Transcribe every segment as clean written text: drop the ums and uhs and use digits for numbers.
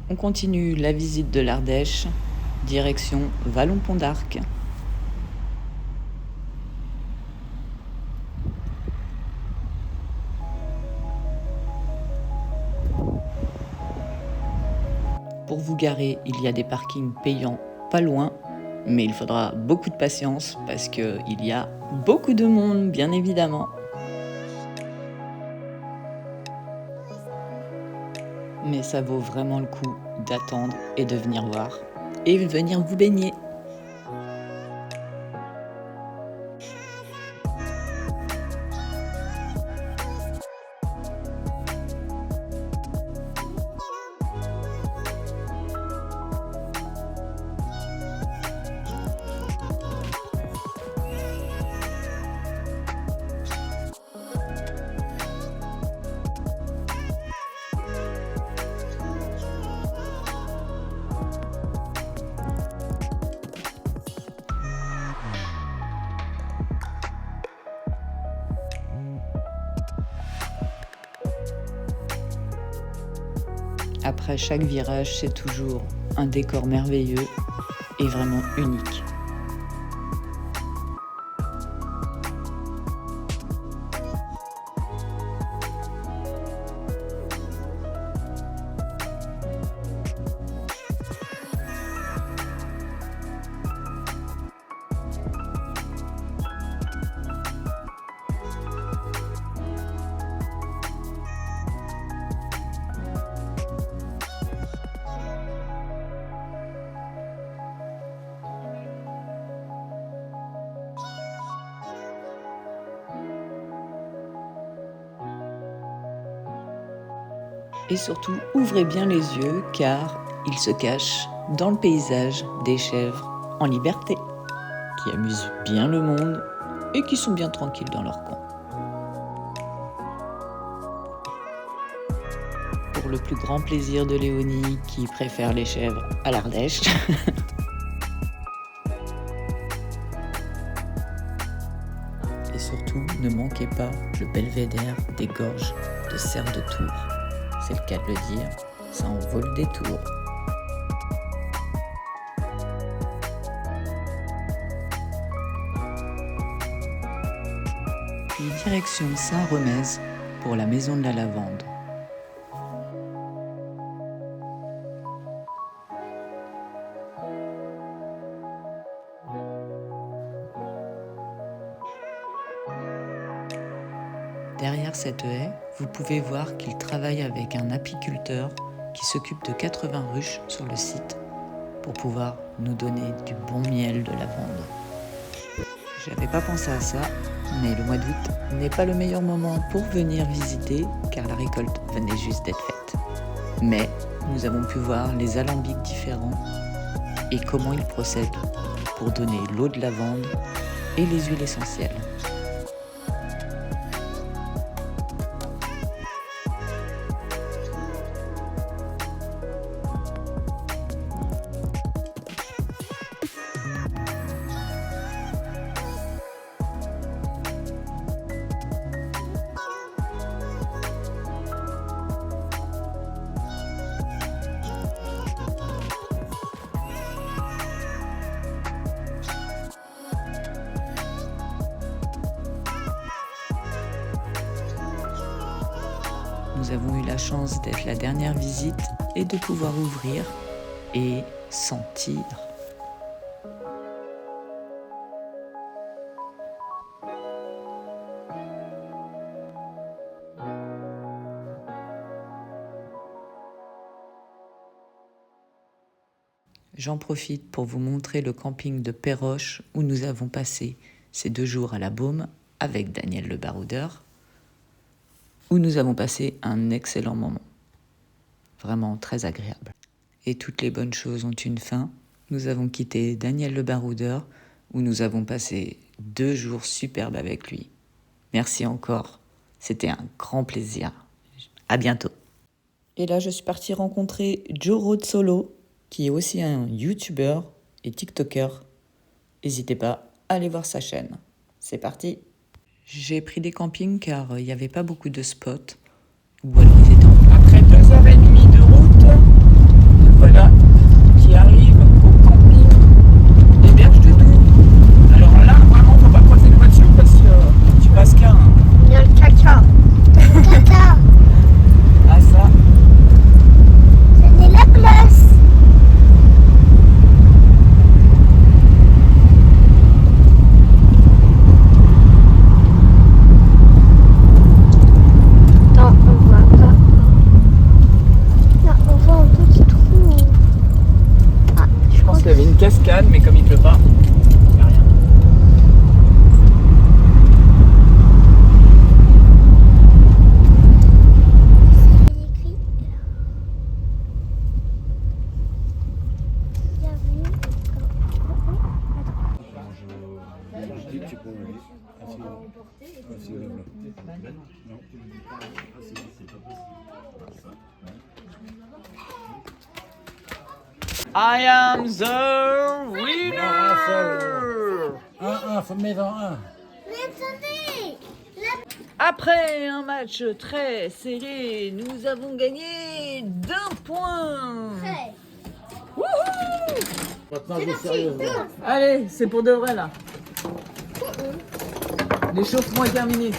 On continue la visite de l'Ardèche, direction Vallon-Pont d'Arc. Pour vous garer, il y a des parkings payants pas loin, mais il faudra beaucoup de patience parce qu'il y a beaucoup de monde, bien évidemment. Mais ça vaut vraiment le coup d'attendre et de venir voir et venir vous baigner. Après chaque virage, c'est toujours un décor merveilleux et vraiment unique. Et surtout, ouvrez bien les yeux car il se cache dans le paysage des chèvres en liberté, qui amusent bien le monde et qui sont bien tranquilles dans leur coin. Pour le plus grand plaisir de Léonie qui préfère les chèvres à l'Ardèche. Et surtout, ne manquez pas le belvédère des gorges de Serre de Tours. C'est le cas de le dire, ça en vaut le détour. Puis direction Saint-Remez pour la maison de la lavande. Derrière cette haie, vous pouvez voir qu'il travaille avec un apiculteur qui s'occupe de 80 ruches sur le site pour pouvoir nous donner du bon miel de lavande. J'avais pas pensé à ça, mais le mois d'août n'est pas le meilleur moment pour venir visiter car la récolte venait juste d'être faite. Mais nous avons pu voir les alambics différents et comment ils procèdent pour donner l'eau de lavande et les huiles essentielles. Nous avons eu la chance d'être la dernière visite et de pouvoir ouvrir et sentir. J'en profite pour vous montrer le camping de Péroche où nous avons passé ces 2 jours à la Baume avec Daniel le baroudeur, où nous avons passé un excellent moment. Vraiment très agréable. Et toutes les bonnes choses ont une fin. Nous avons quitté Daniel le baroudeur, où nous avons passé 2 jours superbes avec lui. Merci encore, c'était un grand plaisir. À bientôt. Et là, je suis partie rencontrer Joe Road Solo, qui est aussi un YouTuber et TikToker. N'hésitez pas à aller voir sa chaîne. C'est parti. J'ai pris des campings car il n'y avait pas beaucoup de spots. Ou alors ils étaient en... Après 2h30 de route, c'est horrible. Non. I am the winner! 1-1, maison 1. Mais attendez, Après un match très serré, nous avons gagné d'un point. après. Wouhou! Maintenant, je suis sérieusement. Allez, c'est pour de vrai là. L'échauffement est terminé.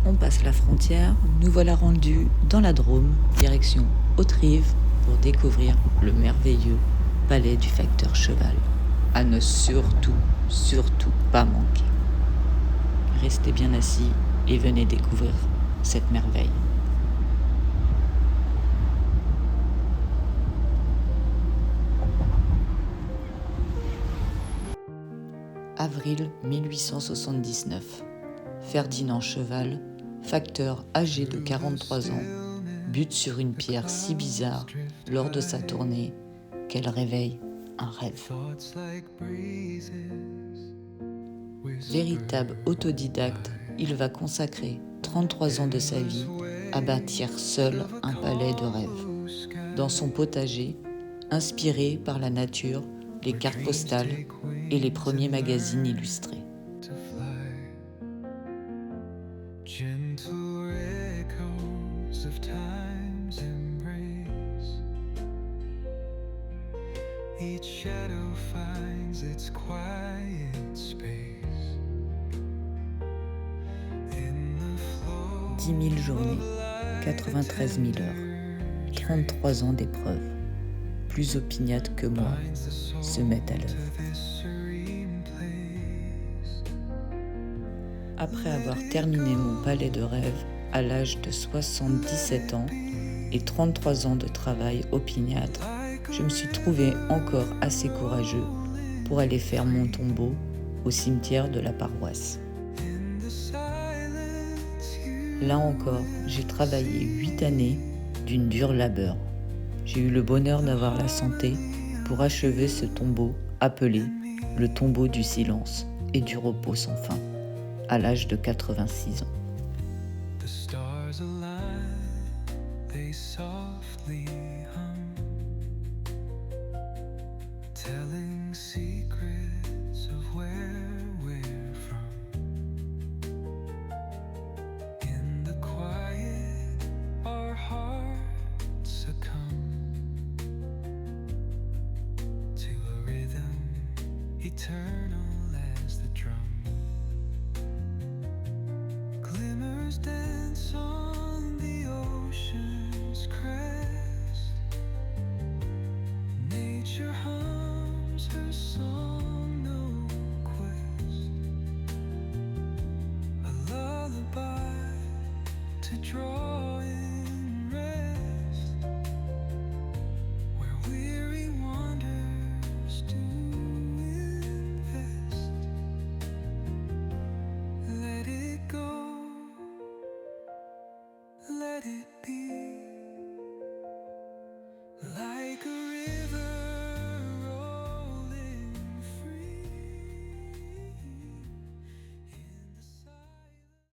On passe la frontière, nous voilà rendus dans la Drôme, direction Haute-Rive, pour découvrir le merveilleux palais du facteur cheval. À ne surtout pas manquer. Restez bien assis et venez découvrir cette merveille. Avril 1879. Ferdinand Cheval, facteur âgé de 43 ans, bute sur une pierre si bizarre lors de sa tournée qu'elle réveille un rêve. Véritable autodidacte, il va consacrer 33 ans de sa vie à bâtir seul un palais de rêve. Dans son potager, inspiré par la nature, les cartes postales et les premiers magazines illustrés. Gentle echoes of time's embrace. Each shadow finds its quiet space. In the flow 10 000 journées, 93 000 heures, 33 ans d'épreuve. Plus opiniâtres que moi se mettent à l'œuvre. this serene place. Après avoir terminé mon palais de rêve à l'âge de 77 ans et 33 ans de travail opiniâtre, je me suis trouvé encore assez courageux pour aller faire mon tombeau au cimetière de la paroisse. In the silence you Là encore, j'ai travaillé 8 années d'une dure labeur. J'ai eu le bonheur d'avoir la santé pour achever ce tombeau appelé le tombeau du silence et du repos sans fin, à l'âge de 86 ans. The stars align, they softly hum, telling secrets.